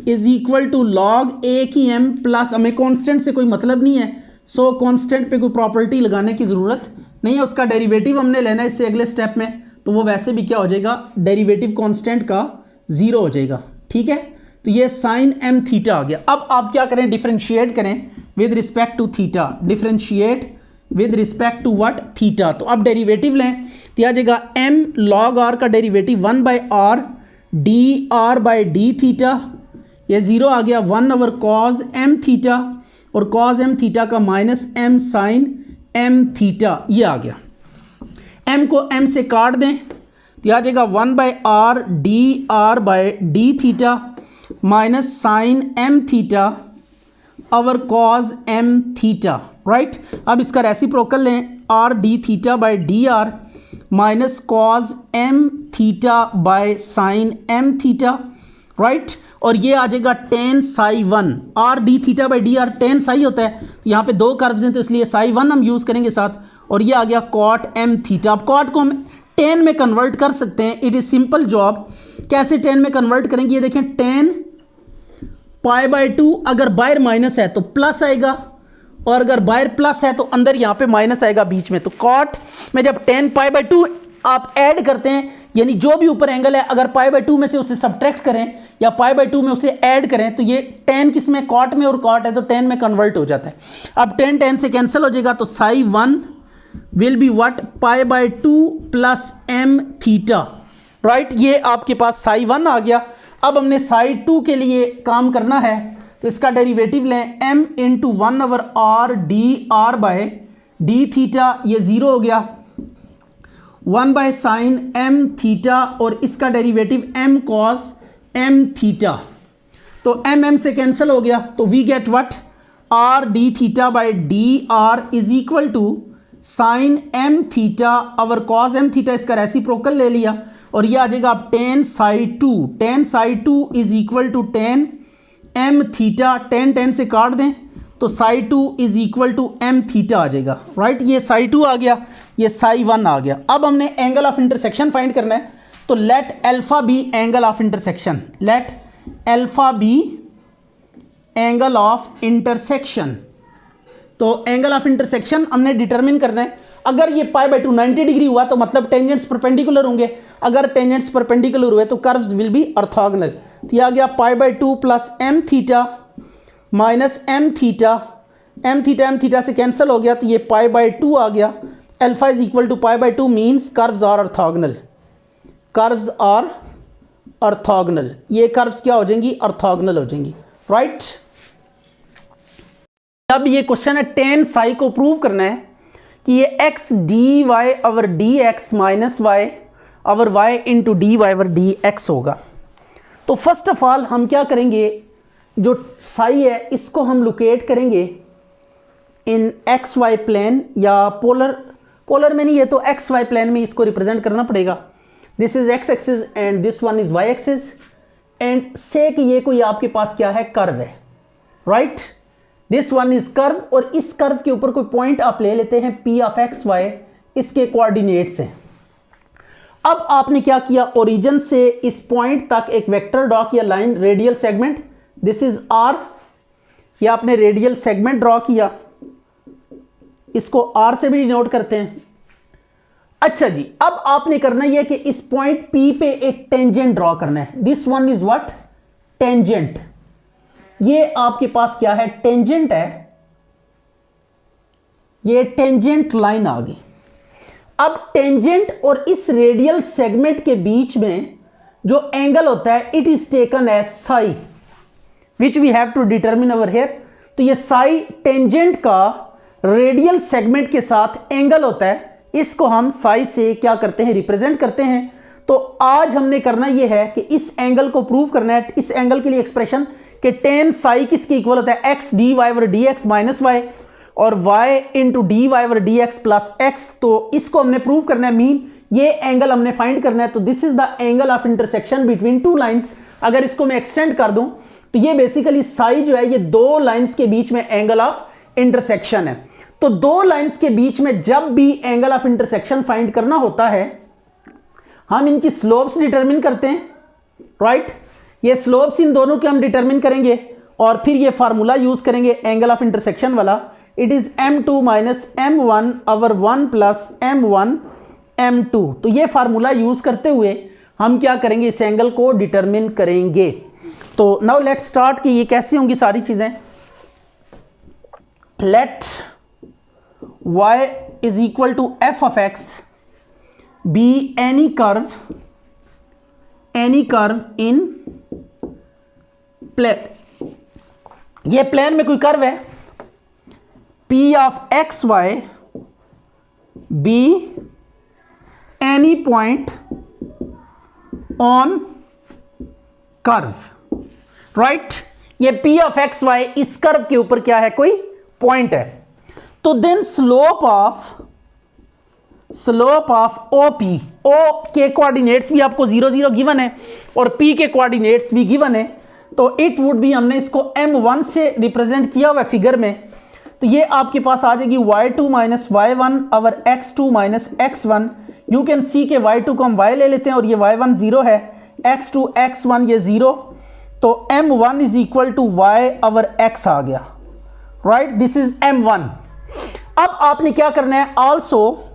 is equal to log a की m प्लस, हमें कांस्टेंट से कोई मतलब नहीं है, सो कांस्टेंट पे कोई प्रॉपर्टी लगाने की ज़रूरत नहीं है, उसका डेरिवेटिव हमने लेना है इससे अगले स्टेप में, तो वो वैसे भी क्या हो जाएगा, डेरिवेटिव कांस्टेंट का 0 हो जाएगा, ठीक है। तो ये sin m थीटा आ गया। अब आप क्या करें, डिफरेंशिएट करें with respect to theta, differentiate with respect to what, theta. तो अब डेरिवेटिव लें तो आ जाएगा m log r का derivative 1/r dr by d theta, ये 0 आ गया, 1/cos cos m थीटा, और cos m थीटा का minus m sin m theta, ये आ गया। m को m से काट दें तो आ जाएगा 1/r dr by d theta minus sine m theta over cos m theta, right. अब इसका रेसिप्रोकल लें, r d theta by d r minus cos m theta by sine m theta, right. और ये आ जाएगा tan psi 1, r d theta by d r tan psi होता है, तो यहाँ पे दो कर्व्स हैं तो इसलिए psi 1 हम यूज़ करेंगे साथ, और ये आ गया cot m थीटा। अब cot को हम tan में कन्वर्ट कर सकते हैं, इट इज़ सिंपल जॉब। कैसे tan में कन्वर्ट करेंगे, ये देखें tan π/2, अगर बाहर माइनस है तो प्लस आएगा, और अगर बाहर प्लस है तो अंदर यहाँ पे माइनस आएगा बीच में, तो कॉट में जब tan π/2 आप ऐड करते हैं, यानी जो भी ऊपर एंगल है अगर π/2 में से उसे सब्ट्रैक्ट करें या π/2 में उसे ऐड करें तो ये tan किस में, कॉट में, और कॉट है तो tan में कन्वर्ट हो जाता है। अब tan से कैंसिल हो जाएगा तो psi 1 will be what, π/2 plus m theta, right. ये आपके पास psi 1 आ गया। अब हमने psi 2 के लिए काम करना है, तो इसका डेरिवेटिव लें, m into 1/r dr by d theta, ये 0 हो गया, 1/sin m थीटा, और इसका derivative m cos m theta, तो m से कैंसिल हो गया, तो we get what, r d theta by d r is equal to sine m theta over cos m theta, इसका रेसिप्रोकल ले लिया, और ये आ जाएगा अब tan psi 2 is equal to tan m theta, tan से काट दें तो psi 2 is equal to m theta आ जाएगा, राइट। ये psi 2 आ गया, ये psi 1 आ गया। अब हमने एंगल ऑफ इंटरसेक्शन फाइंड करना है, तो let alpha be angle of intersection, let alpha be angle of intersection. तो एंगल ऑफ इंटरसेक्शन हमने डिटरमिन करना है, अगर ये π/2 90 डिग्री हुआ तो मतलब टेंजेंट्स परपेंडिकुलर होंगे, अगर टेंजेंट्स परपेंडिकुलर हुए तो कर्व्स विल बी ऑर्थोगोनल। तो ये आ गया π/2 plus m theta minus m theta से कैंसिल हो गया, तो ये π/2 आ गया। Alpha is equal to π/2 means curves are orthogonal, curves are orthogonal, ये कर्व्स क्या हो जाएंगी, ऑर्थोगोनल हो जाएंगी, राइट। अब ये क्वेश्चन है tan psi को प्रूव करना है कि ये x dy over dx minus y over y into d y over d x होगा। तो फर्स्ट ऑफ ऑल हम क्या करेंगे, जो psi है इसको हम लोकेट करेंगे इन एक्स वाई प्लेन, या पोलर में नहीं है तो एक्स वाई प्लेन में इसको रिप्रेजेंट करना पड़ेगा। This is x axis and this one is y axis, and say कि ये कोई आपके पास क्या है, कर्व है, right. This one is curve, और इस कर्व के ऊपर कोई पॉइंट आप ले लेते हैं P ऑफ एक्स वाई, इसके कोऑर्डिनेट्स हैं। अब आपने क्या किया, ओरिजिन से इस पॉइंट तक एक वेक्टर ड्रॉ किया, line radial segment, this is R, ये आपने रेडियल सेगमेंट ड्रॉ किया, इसको R से भी डिनोट करते हैं। अच्छा जी, अब आपने करना यह कि इस पॉइंट P पे एक टेंजेंट ड्रॉ करना है, this one is what, tangent. ये आपके पास क्या है, टेंजेंट है, ये टेंजेंट लाइन आ गई। अब टेंजेंट और इस रेडियल सेगमेंट के बीच में जो एंगल होता है, it is taken as psi, which we have to determine over here. तो ये साई टेंजेंट का रेडियल सेगमेंट के साथ एंगल होता है, इसको हम साई से क्या करते हैं, रिप्रेजेंट करते हैं। तो आज हमने करना यह है कि इस एंगल को प्रूव करना है। इस एंगल के लिए एक्सप्रेशन कि tan साई किसके इक्वल होता है, x dy over dx minus y, और y into d y over d x plus x. तो इसको हमने प्रूव करना है, मीन ये एंगल हमने फाइंड करना है। तो this is the angle of intersection between two lines. अगर इसको मैं एक्सटेंड कर दूं तो ये बेसिकली साई जो है ये दो लाइंस के बीच में एंगल ऑफ इंटरसेक्शन है। तो दो लाइंस के बीच में जब भी एंगल ऑफ इंटरसेक्शन फाइंड करना होता है हम इनकी स्लोप्स डिटरमिन करते हैं, राइट। ये स्लोप्स इन दोनों के हम डिटरमिन करेंगे और फिर ये फार्मूला यूज करेंगे एंगल ऑफ इंटरसेक्शन वाला। It is m2 minus m1 over 1 plus m1 m2। तो ये फार्मूला यूज करते हुए हम क्या करेंगे, इस एंगल को डिटरमिन करेंगे। तो नाउ लेट्स स्टार्ट कि ये कैसे होंगी सारी चीजें। Let y is equal to f of x be any curve in plane. ये प्लेन में कोई कर्व है p of x y be any point on curve, right. ये p ऑफ एक्स वाई इस कर्व के ऊपर क्या है, कोई पॉइंट है। तो then slope of OP, O के कोऑर्डिनेट्स भी आपको 0 0 गिवन है और P के कोऑर्डिनेट्स भी गिवन है। तो इट वुड भी, हमने इसको m1 से रिप्रेजेंट किया हुआ फिगर में। तो ये आपके पास आ जाएगी y2 minus y1 over x2 minus x1। You can see के y2 को हम y ले लेते हैं और ये y1 0 है, x2 x1 ये 0। तो m1 is equal to y over x आ गया, राइट। This is m1। अब आपने क्या करना है, also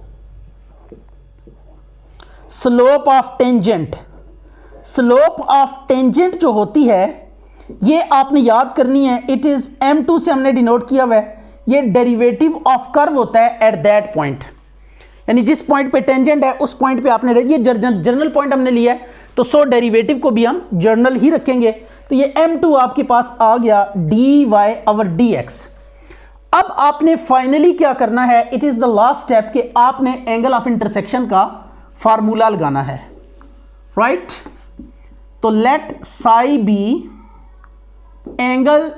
slope of tangent. Slope of tangent जो होती है ये आपने याद करनी है। इट इज m2 से हमने डिनोट किया हुआ है, ये डेरिवेटिव ऑफ कर्व होता है एट दैट पॉइंट, यानी जिस पॉइंट पे टेंजेंट है उस पॉइंट पे आपने, ये जर्नल पॉइंट हमने लिया है तो सो डेरिवेटिव को भी हम जर्नल ही रखेंगे। तो ये m2 आपके पास आ गया dy ओवर dx। अब आपने फाइनली क्या करना है, it is the last step कि आपने एंगल ऑफ इंटरसेक्शन का फार्मूला लगाना है, राइट। तो let psi be angle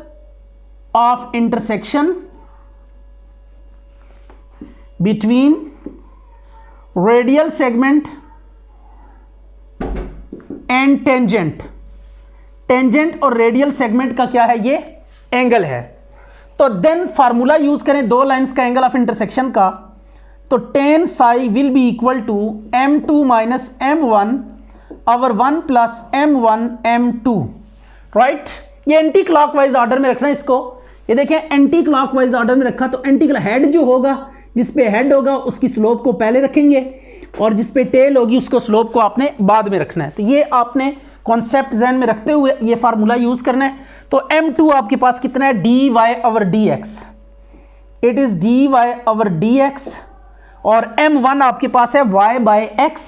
of intersection between radial segment and tangent. Tangent और रेडियल सेगमेंट का क्या है, ये एंगल है। तो देन फार्मूला यूज करें दो लाइंस का एंगल ऑफ इंटरसेक्शन का। तो tan psi will be equal to m2 minus m1 over 1 plus m1 m2, right. ये एंटी क्लॉकवाइज ऑर्डर में रखना है इसको। ये देखें एंटी क्लॉकवाइज ऑर्डर में रखा तो एंटी हेड जो होगा, जिस पे हेड होगा उसकी स्लोप को पहले रखेंगे और जिस पे टेल होगी उसको स्लोप को आपने बाद में रखना है। तो ये आपने कॉन्सेप्ट ज़हन में रखते हुए ये फार्मूला यूज करना है। तो m2 आपके पास कितना है, dy over dx। It is dy over dx और m1 आपके पास है y बाय x।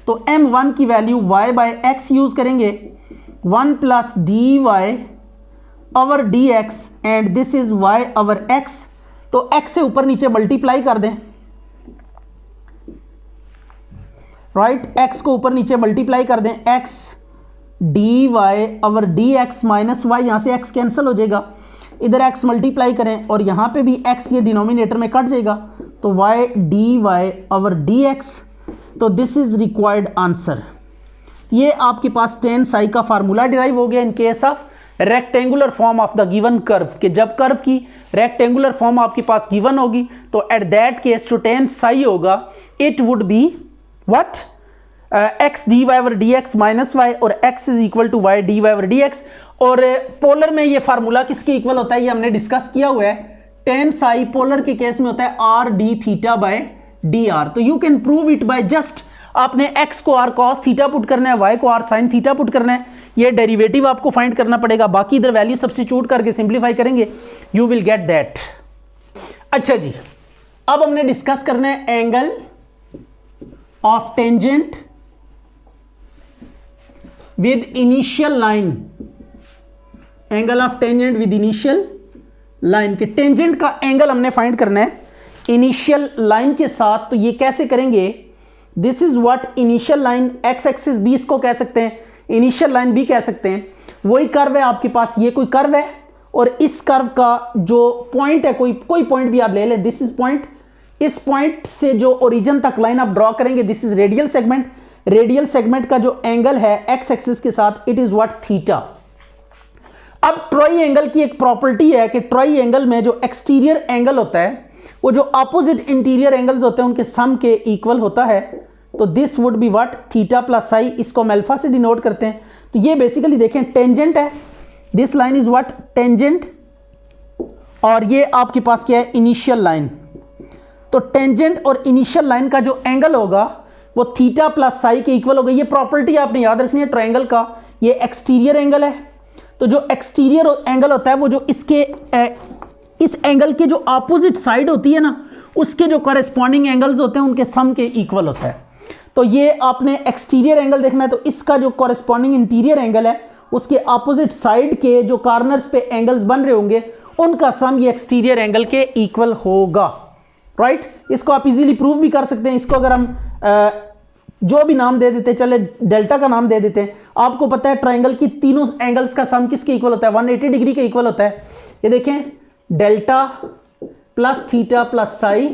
तो m1 की value y by x use करेंगे, 1 plus dy over dx and this is y over x। तो x से ऊपर नीचे मल्टीप्लाई कर दें, राइट। x को ऊपर नीचे मल्टीप्लाई कर दें, x dy over dx minus y, यहां से x कैंसिल हो जाएगा, इधर x मल्टीप्लाई करें और यहां पे भी x ये डिनोमिनेटर में कट जाएगा। तो y dy ओवर dx। तो दिस इज रिक्वायर्ड आंसर। ये आपके पास tan साई का फार्मूला डिराइव हो गया in case of rectangular form of the given curve, कि जब कर्व की रेक्टेंगुलर फॉर्म आपके पास गिवन होगी तो एट दैट केस जो tan साई होगा it would be what, x dy over dx minus y और x is equal to y dy over dx। और पोलर में ये फार्मूला किसके इक्वल होता है, ये हमने डिस्कस किया हुआ है। tan साई पोलर के केस में होता है r d theta bye dr। तो you can prove it by just आपने x को r cos थीटा पुट करना है, y को r sin थीटा पुट करना है। ये डेरिवेटिव आपको फाइंड करना पड़ेगा, बाकी इधर वैल्यू सब्स्टिट्यूट करके सिंप्लीफाई करेंगे, यू विल गेट दैट। अच्छा जी, अब हमने डिस्कस करना है angle of tangent with initial line. Angle of tangent with initial line के टेंजेंट का एंगल हमने फाइंड करना है इनिशियल लाइन के साथ। तो ये कैसे करेंगे, this is what initial line, x axis बी इसको कह सकते हैं, इनिशियल लाइन भी कह सकते हैं। वही कर्व है आपके पास, ये कोई कर्व है और इस कर्व का जो पॉइंट है, कोई पॉइंट भी आप ले लें, दिस इज पॉइंट, इस पॉइंट से जो ओरिजिन तक लाइन आप ड्रॉ करेंगे, this is radial segment. Radial segment का जो एंगल है एक्स एक्सिस के साथ, इट इज व्हाट, थीटा। अब ट्रायंगल की एक प्रॉपर्टी है कि ट्रायंगल में जो एक्सटीरियर एंगल होता है वो जो अपोजिट इंटीरियर एंगल्स होते हैं उनके सम के इक्वल होता है। तो this would be what, theta plus Sai. इसको हम अल्फा से डिनोट करते हैं। तो ये बेसिकली देखें टेंजेंट है, this line is what, tangent, और ये आपके पास क्या है, इनिशियल लाइन। तो टेंजेंट और इनिशियल लाइन का जो एंगल होगा वो थीटा प्लस साई के इक्वल होगा। ये प्रॉपर्टी आपने याद रखनी है ट्रायंगल का। ये एक्सटीरियर एंगल है, तो जो एक्सटीरियर एंगल होता है वो जो इसके इस एंगल के जो अपोजिट साइड होती है ना, उसके जो कॉरेस्पॉन्डिंग एंगल्स होते हैं उनके सम के इक्वल होता है। तो ये आपने एक्सटीरियर एंगल देखना है, तो इसका जो कॉरेस्पॉन्डिंग इंटीरियर एंगल है उसके अपोजिट साइड के जो कॉर्नर्स पे एंगल्स बन रहे होंगे उनका सम ये एक्सटीरियर एंगल के इक्वल होगा, राइट। इसको आप इजीली प्रूव भी कर सकते हैं। इसको अगर हम जो भी नाम दे देते हैं, चले डेल्टा का नाम दे देते हैं। आपको पता है ट्रायंगल की तीनों एंगल्स का सम किसके इक्वल होता है, 180 डिग्री के इक्वल होता है। ये देखें, delta plus theta plus Sai,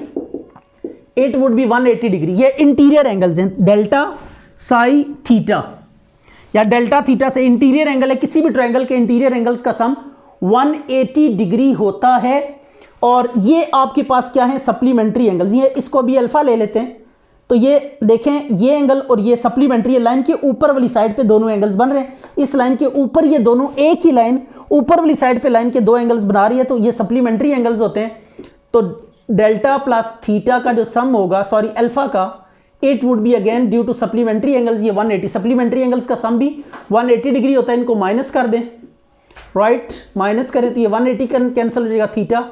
it would B 180 degree. ये इंटीरियर एंगल्स हैं, डेल्टा साई थीटा, या डेल्टा थीटा से इंटीरियर एंगल है। किसी भी ट्रायंगल के इंटीरियर एंगल्स का सम 180 डिग्री होता है। और ये आपके पास क्या है, सप्लीमेंट्री एंगल्स। ये इसको भी अल्फा ले लेते हैं। तो ये देखें, ये एंगल और ये सप्लीमेंट्री, लाइन के ऊपर वाली साइड पे दोनों एंगल्स बन रहे हैं। इस लाइन के ऊपर ये दोनों, एक ही लाइन ऊपर वाली साइड पे लाइन के दो एंगल्स बना रही है, तो ये सप्लीमेंट्री एंगल्स होते हैं। तो डेल्टा प्लस थीटा का जो सम होगा, सॉरी अल्फा का, it would be again due to supplementary angles, ये 180। सप्लीमेंट्री एंगल्स का सम भी 180 डिग्री होता है। इनको माइनस कर दें, राइट, माइनस करें तो ये 180 कैंसिल हो जाएगा, थीटा,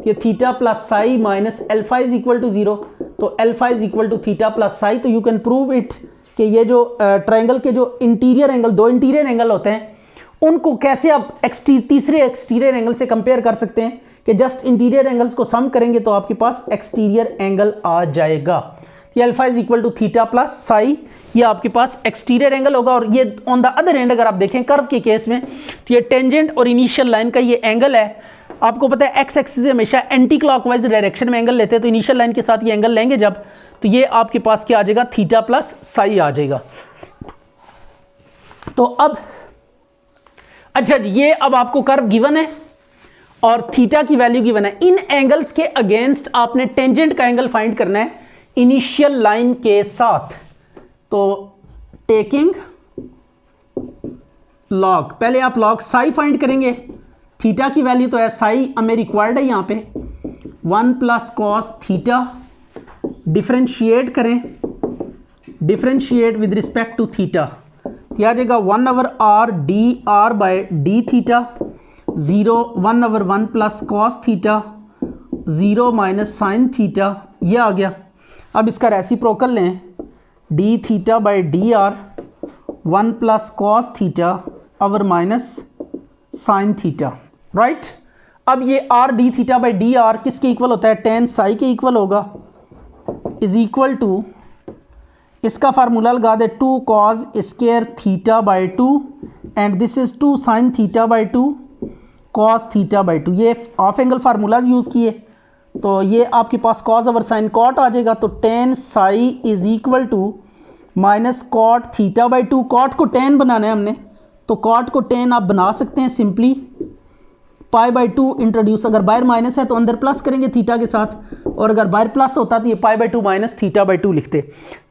ये theta plus psi minus alpha is equal to 0। तो alpha is equal to theta plus psi. तो यू कैन प्रूव इट कि ये जो ट्रायंगल के जो इंटीरियर एंगल, दो इंटीरियर एंगल होते हैं, उनको कैसे आप तीसरे एक्सटीरियर एंगल से कंपेयर कर सकते हैं कि जस्ट इंटीरियर एंगल्स को सम करेंगे तो आपके पास एक्सटीरियर एंगल आ जाएगा। ये alpha is equal to theta plus psi, ये आपके पास एक्सटीरियर एंगल होगा। और ये ऑन द अदर एंड अगर आप देखें कर्व के केस में, तो ये टेंजेंट और इनिशियल लाइन का ये एंगल है। आपको पता है एक्स एक्सिस से हमेशा एंटी क्लॉकवाइज डायरेक्शन में एंगल लेते हैं, तो इनिशियल लाइन के साथ ये एंगल लेंगे जब, तो ये आपके पास क्या आ जाएगा, थीटा प्लस साई आ जाएगा। तो अब अच्छा जी, ये अब आपको कर्व गिवन है और थीटा की वैल्यू गिवन है। इन एंगल्स के अगेंस्ट आपने टेंजेंट का एंगल फाइंड करना है इनिशियल लाइन के साथ। तो टेकिंग लॉग, पहले आप लॉग साई फाइंड करेंगे। थीटा की वैल्यू तो है, साई हमें रिक्वायर्ड है यहाँ पे 1 प्लस कॉस थीटा। डिफरेंशिएट करें, differentiate with respect to theta, क्या आ जाएगा 1/r dr by d theta, 0 1/1 plus cos theta, 0 minus sine theta, ये आ गया। अब इसका रेसिप्रोकल लें, d theta by d r, 1 plus cos theta और माइनस साइन थीटा, राइट। अब ये r d theta by d are किसके इक्वल होता है, टेन साई के इक्वल होगा, इज इक्वल टू, इसका फार्मूला लगा दे 2 cos square theta by 2 and this is 2 sine theta by 2 cos theta by 2। ये ऑफ एंगल फार्मूलाज यूज़ किए, तो ये आपके पास कॉस ओवर साइन कॉट आ जाएगा। तो tan psi is equal to minus cot theta by 2। Cot को टेन बनाना है हमने, तो कॉट को टेन आप बना सकते हैं सिंपली, पाई बाई 2 इंट्रोड्यूस, अगर बाहर माइनस है तो अंदर प्लस करेंगे थीटा के साथ, और अगर बाहर प्लस होता तो ये पाई बाई 2 माइनस थीटा बाई 2 लिखते।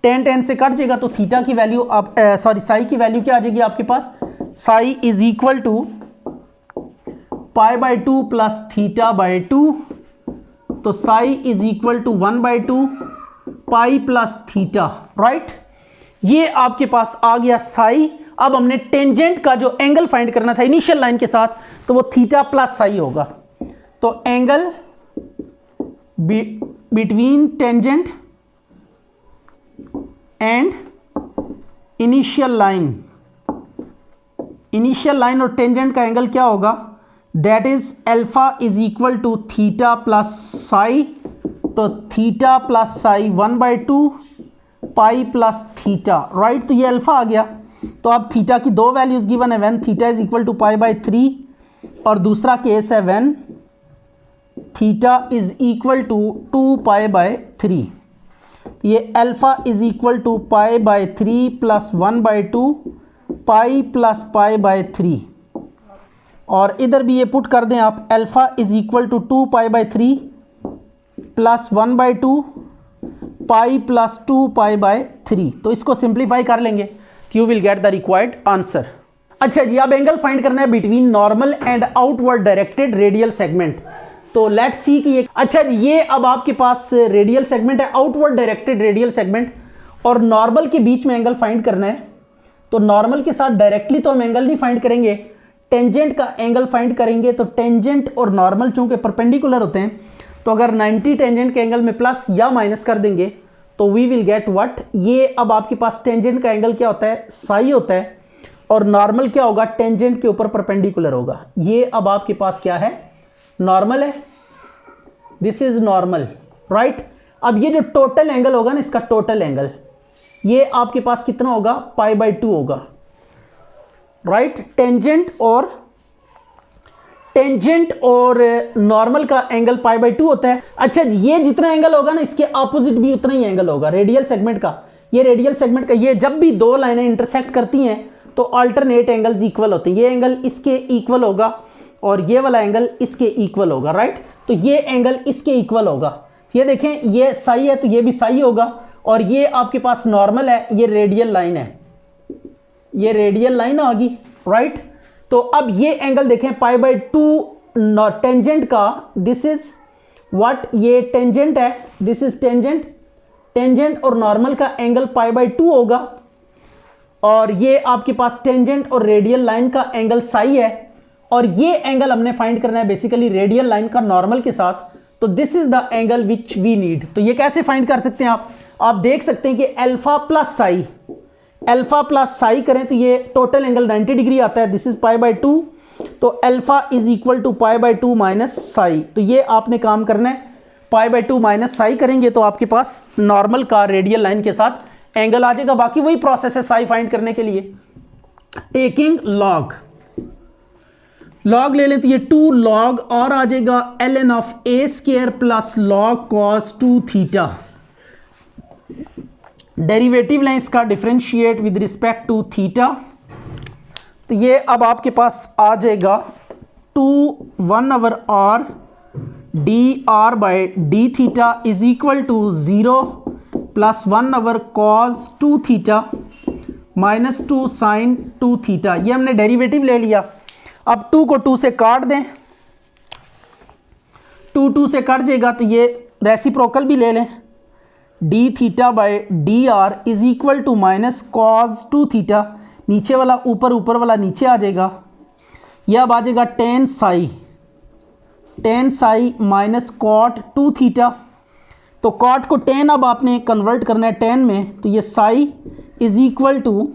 टेन से कट जाएगा, तो थीटा की वैल्यू आप सॉरी साई की वैल्यू क्या आ जाएगी आपके पास, psi is equal to pi by 2 plus theta by 2। तो psi is equal to 1/2 pi plus theta, right. ये आपके पास आ गया साई। अब हमने टेंजेंट का जो एंगल फाइंड करना था इनिशियल लाइन के साथ, तो वो थीटा प्लस साई होगा। तो angle between tangent and initial line, initial line और टेंजेंट का एंगल क्या होगा, that is alpha is equal to theta plus psi. तो theta plus psi 1/2 pi plus theta, right. तो ये अल्फा आ गया। तो अब थीटा की दो वैल्यूज गिवन है, when theta is equal to pi by 3, और दूसरा केस है when theta is equal to 2π/3। ये alpha is equal to π/3 plus 1/2 pi plus π/3। और इधर भी ये पुट कर दें आप, alpha is equal to 2π/3 plus 1/2 pi plus 2π/3। तो इसको सिंप्लीफाई कर लेंगे, you will get the required answer. अच्छा जी, अब एंगल फाइंड करना है between normal and outward directed radial segment. तो लेट्स सी कि ये, अच्छा जी, ये अब आपके पास रेडियल सेगमेंट है, आउटवर्ड डायरेक्टेड रेडियल सेगमेंट, और नॉर्मल के बीच में एंगल फाइंड करना है। तो नॉर्मल के साथ डायरेक्टली तो हम एंगल नहीं फाइंड करेंगे, टेंजेंट का एंगल फाइंड करेंगे। तो टेंजेंट और नॉर्मल चूंकि परपेंडिकुलर होते हैं, तो अगर 90 टेंजेंट के एंगल में प्लस या माइनस कर देंगे तो वी विल गेट व्हाट। ये अब आपके पास टेंजेंट का एंगल क्या होता है, साई होता है, और नॉर्मल क्या होगा, टेंजेंट के ऊपर परपेंडिकुलर होगा। ये अब आपके पास क्या है, नॉर्मल है, दिस इज नॉर्मल, राइट। अब ये जो टोटल एंगल होगा ना, इसका टोटल एंगल ये आपके पास कितना होगा, π/2 होगा, राइट। टेंजेंट और नॉर्मल का एंगल π/2 होता है। अच्छा, ये जितना एंगल होगा ना, इसके ऑपोजिट भी उतना ही एंगल होगा रेडियल सेगमेंट का। ये रेडियल सेगमेंट का, ये जब भी दो लाइनें इंटरसेक्ट करती हैं तो अल्टरनेट एंगल्स इक्वल होते हैं। ये एंगल इसके इक्वल होगा और ये वाला एंगल इसके इक्वल होगा, राइट। तो ये एंगल इसके इक्वल होगा। ये देखें, ये साई है तो ये भी साई होगा, और ये आपके पास नॉर्मल है, ये रेडियल लाइन है, ये रेडियल लाइन आ गई, राइट। तो अब ये एंगल देखें π/2 टेंजेंट का, दिस इज व्हाट, ये टेंजेंट है, दिस इज टेंजेंट और नॉर्मल का एंगल π/2 होगा, और ये आपके पास टेंजेंट और रेडियल लाइन का एंगल साई है, और ये एंगल हमने फाइंड करना है बेसिकली रेडियल लाइन का नॉर्मल के साथ। तो this is the angle which we need. तो ये कैसे फाइंड कर सकते हैं आप देख सकते हैं कि अल्फा प्लस साई करें तो ये टोटल एंगल 90 डिग्री आता है, दिस इज π/2। तो alpha is equal to π/2 minus psi. तो ये आपने काम करना है, π/2 माइनस साई करेंगे तो आपके पास नॉर्मल का रेडियल लाइन के साथ एंगल आ जाएगा। बाकी वही प्रोसेस है साई फाइंड करने के लिए। टेकिंग लॉग ले लें तो ये 2 log और आ जाएगा ln of a square plus log cos 2 theta. Derivative लें इसका, differentiate with respect to theta. तो ये अब आपके पास आ जाएगा 2/1/r dr/d theta is equal to 0 plus 1/cos 2 theta minus 2 sin 2 theta. ये हमने डेरिवेटिव ले लिया। अब 2 को 2 से काट दें, 2 से कट जाएगा तो ये रेसिप्रोकल भी ले लें, d theta by d r is equal to minus cos 2 theta. नीचे वाला ऊपर, ऊपर वाला नीचे आ जाएगा। यह अब आ जाएगा tan psi minus cot 2 theta. तो कॉट को टेन अब आपने कन्वर्ट करना है टेन में, तो ये psi is equal to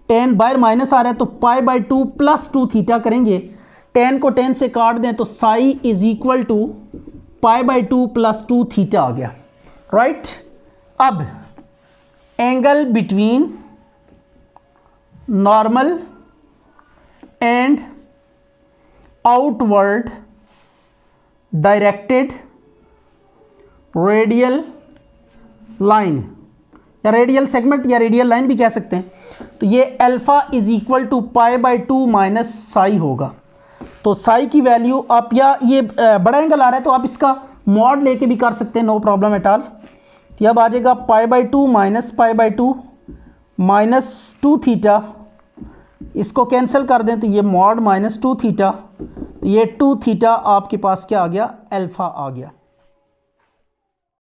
tan बाहर माइनस आ रहा है तो π/2 प्लस 2 थीटा करेंगे। टेन को टेन से काट दें तो psi is equal to π/2 plus 2 theta आ गया, राइट। अब angle between normal and outward directed radial line या रेडियल सेगमेंट या रेडियल लाइन भी कह सकते हैं। तो ये alpha is equal to π/2 minus psi होगा। तो साई की वैल्यू आप, या ये बड़ा एंगल आ रहा है तो आप इसका मॉड लेके भी कर सकते हैं, नो प्रॉब्लम एट ऑल। तो अब आ जाएगा π/2 माइनस π/2 माइनस 2 थीटा। इसको कैंसिल कर दें तो ये मॉड माइनस 2 थीटा। तो ये 2 थीटा आपके पास क्या आ गया, अल्फा आ गया।